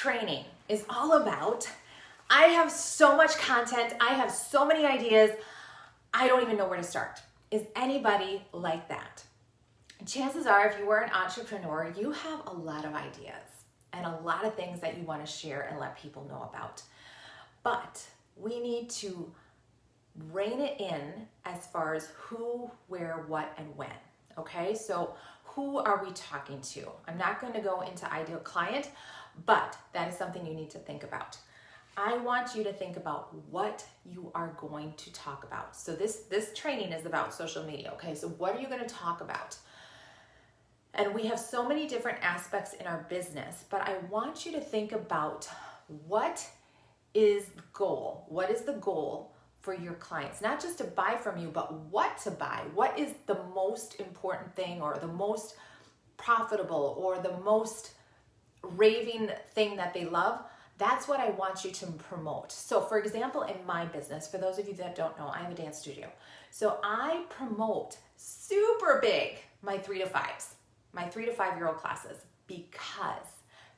training is all about, I have so much content, I have so many ideas, I don't even know where to start. Is anybody like that? Chances are, if you are an entrepreneur, you have a lot of ideas and a lot of things that you want to share and let people know about. But we need to rein it in as far as who, where, what, and when. Okay, so who are we talking to? I'm not going to go into ideal client, but that is something you need to think about. I want you to think about what you are going to talk about. So this training is about social media. Okay, so what are you going to talk about? And we have so many different aspects in our business, but I want you to think about what is the goal? What is the goal for your clients? Not just to buy from you, but what to buy. What is the most important thing, or the most profitable, or the most raving thing that they love? That's what I want you to promote. So for example, in my business, for those of you that don't know, I have a dance studio. So I promote super big my 3 to 5s, my 3 to 5 year old classes, because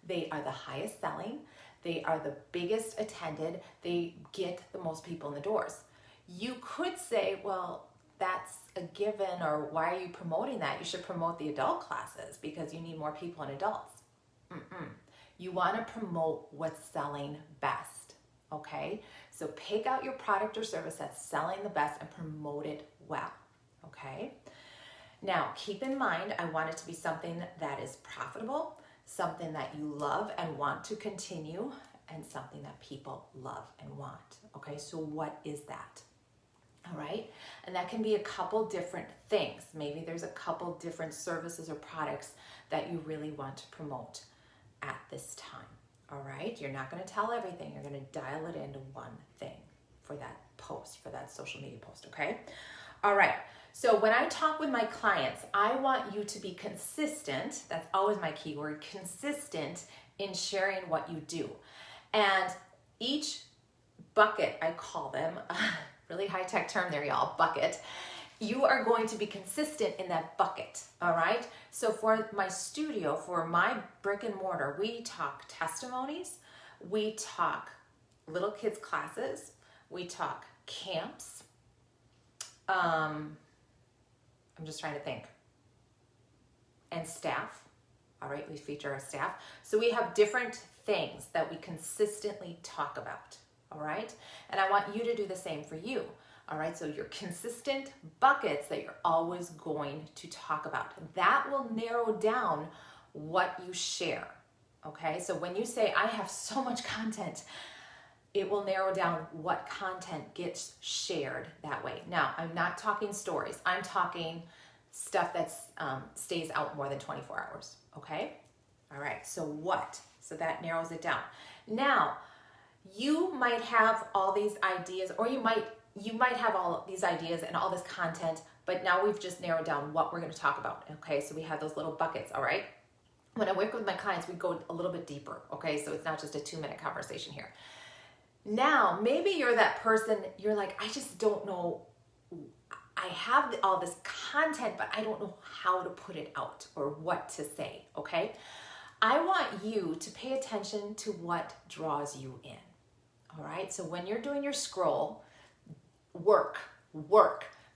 they are the highest selling, they are the biggest attended, they get the most people in the doors. You could say, well, that's a given, or why are you promoting that? You should promote the adult classes because you need more people in adults. You want to promote what's selling best, okay? So pick out your product or service that's selling the best and promote it well, okay? Now, keep in mind, I want it to be something that is profitable, something that you love and want to continue, and something that people love and want, okay? So what is that? All right, and that can be a couple different things. Maybe there's a couple different services or products that you really want to promote at this time. All right, you're not going to tell everything. You're going to dial it into one thing for that post, for that social media post, okay? All right, so when I talk with my clients, I want you to be consistent. That's always my keyword, consistent in sharing what you do. And each bucket, I call them, really high-tech term there, y'all, bucket. You are going to be consistent in that bucket, all right? So for my studio, for my brick and mortar, we talk testimonies, we talk little kids classes, we talk camps. I'm just trying to think. And staff, all right? We feature our staff. So we have different things that we consistently talk about, all right? And I want you to do the same for you. All right, so your consistent buckets that you're always going to talk about. That will narrow down what you share, okay? So when you say, I have so much content, it will narrow down what content gets shared that way. Now, I'm not talking stories. I'm talking stuff that stays out more than 24 hours, okay? All right, so what? So that narrows it down. Now, you might have all these ideas, or you might have all these ideas and all this content, but now we've just narrowed down what we're going to talk about, okay? So we have those little buckets, all right? When I work with my clients, we go a little bit deeper, okay? So it's not just a 2-minute conversation here. Now, maybe you're that person, you're like, I just don't know, I have all this content, but I don't know how to put it out or what to say, okay? I want you to pay attention to what draws you in, all right? So when you're doing your scroll, work.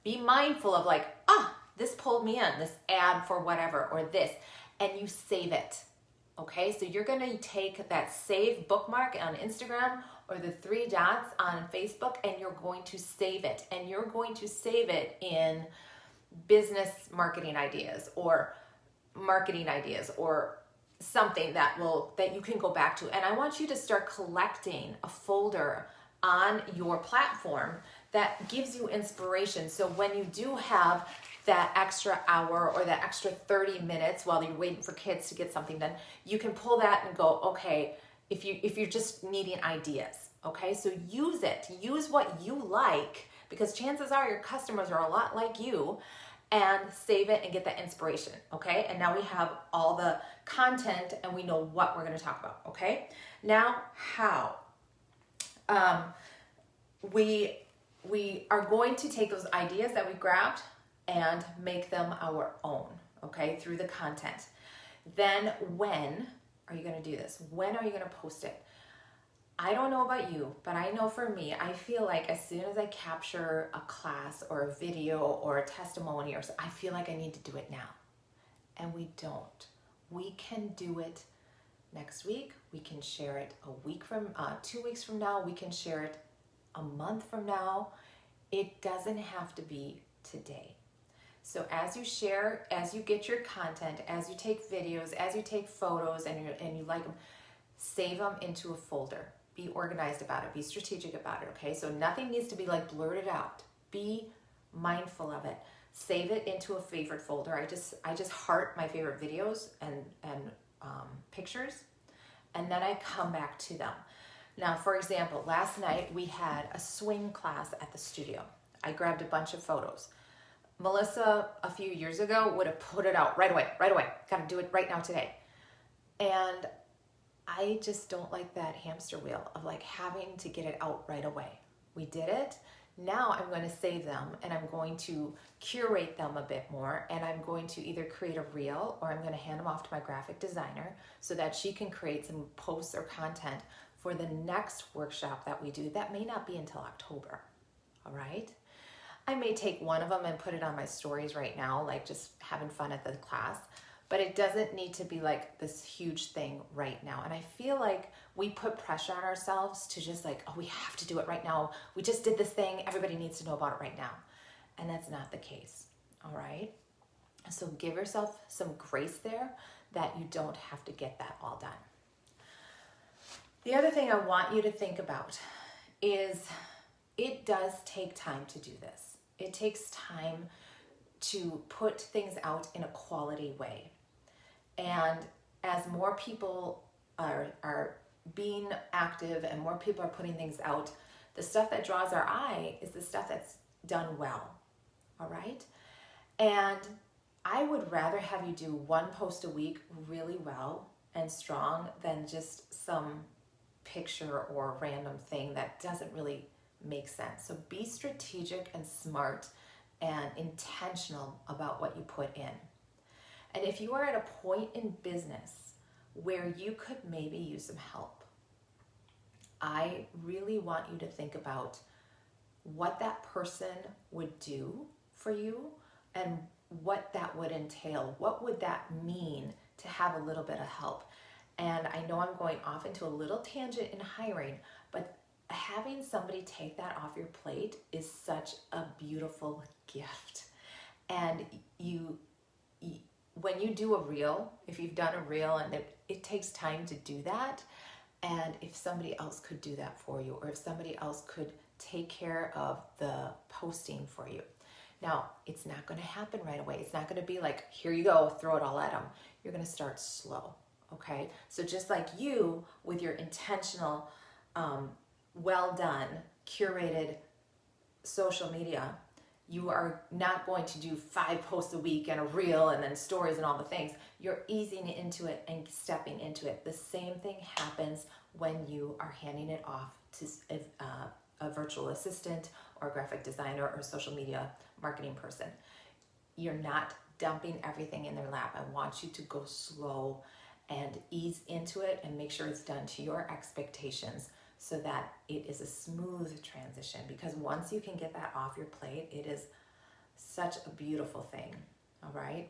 Be mindful of like, this pulled me in, this ad for whatever, or this, and you save it, okay? So you're gonna take that save bookmark on Instagram or the 3 dots on Facebook, and you're going to save it, and you're going to save it in business marketing ideas or marketing ideas or something that you can go back to. And I want you to start collecting a folder on your platform that gives you inspiration. So when you do have that extra hour or that extra 30 minutes while you're waiting for kids to get something done, you can pull that and go, okay, if you're just needing ideas, okay? So use it, use what you like, because chances are your customers are a lot like you, and save it and get that inspiration, okay? And now we have all the content and we know what we're gonna talk about, okay? Now, how? We are going to take those ideas that we grabbed and make them our own, okay, through the content. Then when are you going to do this? When are you going to post it? I don't know about you, but I know for me, I feel like as soon as I capture a class or a video or a testimony, or I feel like I need to do it now. And we don't. We can do it next week. We can share it 2 weeks from now. We can share it a month from now. It doesn't have to be today. So as you share, as you get your content, as you take videos, as you take photos and you like them, save them into a folder. Be organized about it. Be strategic about it, okay? So nothing needs to be like blurted out. Be mindful of it. Save it into a favorite folder. I just heart my favorite videos and pictures, and then I come back to them. Now, for example, last night we had a swing class at the studio. I grabbed a bunch of photos. Melissa, a few years ago, would have put it out right away. Got to do it right now today. And I just don't like that hamster wheel of like having to get it out right away. We did it. Now I'm going to save them and I'm going to curate them a bit more, and I'm going to either create a reel or I'm going to hand them off to my graphic designer so that she can create some posts or content for the next workshop that we do. That may not be until October. All right. I may take one of them and put it on my stories right now, like just having fun at the class, but it doesn't need to be like this huge thing right now. And I feel like we put pressure on ourselves to just like, oh, we have to do it right now. We just did this thing. Everybody needs to know about it right now. And that's not the case. All right. So give yourself some grace there that you don't have to get that all done. The other thing I want you to think about is it does take time to do this. It takes time to put things out in a quality way. And as more people are being active and more people are putting things out, the stuff that draws our eye is the stuff that's done well. All right? And I would rather have you do one post a week really well and strong than just some picture or random thing that doesn't really make sense. So be strategic and smart and intentional about what you put in. And if you are at a point in business where you could maybe use some help, I really want you to think about what that person would do for you and what that would entail. What would that mean to have a little bit of help? And I know I'm going off into a little tangent in hiring, but having somebody take that off your plate is such a beautiful gift. And when you do a reel, if you've done a reel, and it takes time to do that, and if somebody else could do that for you, or if somebody else could take care of the posting for you. Now, it's not going to happen right away. It's not going to be like, here you go, throw it all at them. You're going to start slow, okay? So just like you, with your intentional, well done, curated social media, you are not going to do 5 posts a week and a reel and then stories and all the things. You're easing into it and stepping into it. The same thing happens when you are handing it off to a virtual assistant or a graphic designer or a social media marketing person. You're not dumping everything in their lap. I want you to go slow and ease into it and make sure it's done to your expectations so that it is a smooth transition. Because once you can get that off your plate, it is such a beautiful thing, all right?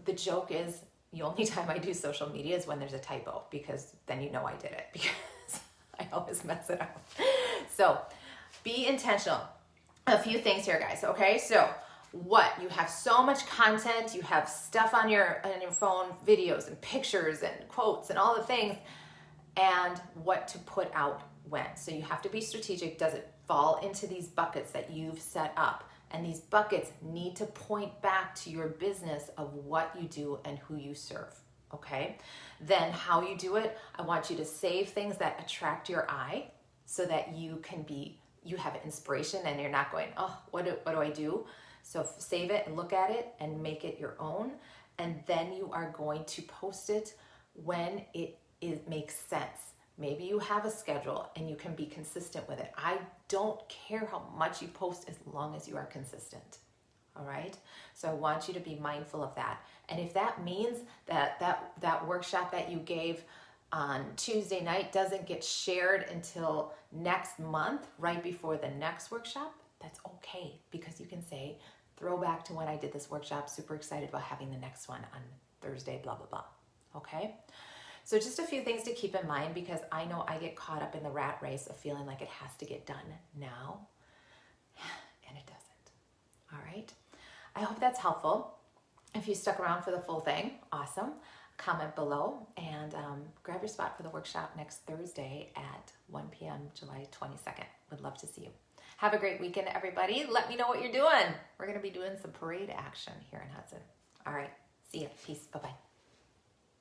The joke is the only time I do social media is when there's a typo, because then you know I did it, because I always mess it up. So be intentional. A few things here, guys, okay? So you have so much content, you have stuff on your phone, videos and pictures and quotes and all the things, and what to put out when. So you have to be strategic. Does it fall into these buckets that you've set up? And these buckets need to point back to your business of what you do and who you serve, okay? Then how you do it, I want you to save things that attract your eye so that you have inspiration and you're not going, oh, what do I do? So save it and look at it and make it your own. And then you are going to post it when it makes sense. Maybe you have a schedule and you can be consistent with it. I don't care how much you post as long as you are consistent. all right? So I want you to be mindful of that. And if that means that workshop that you gave on Tuesday night doesn't get shared until next month, right before the next workshop, that's okay, because you can say, throwback to when I did this workshop, super excited about having the next one on Thursday, blah, blah, blah, okay? So just a few things to keep in mind, because I know I get caught up in the rat race of feeling like it has to get done now, and it doesn't, all right? I hope that's helpful. If you stuck around for the full thing, awesome. Comment below and grab your spot for the workshop next Thursday at 1 p.m. July 22nd. Would love to see you. Have a great weekend, everybody. Let me know what you're doing. We're going to be doing some parade action here in Hudson. All right. See you. Peace. Bye-bye.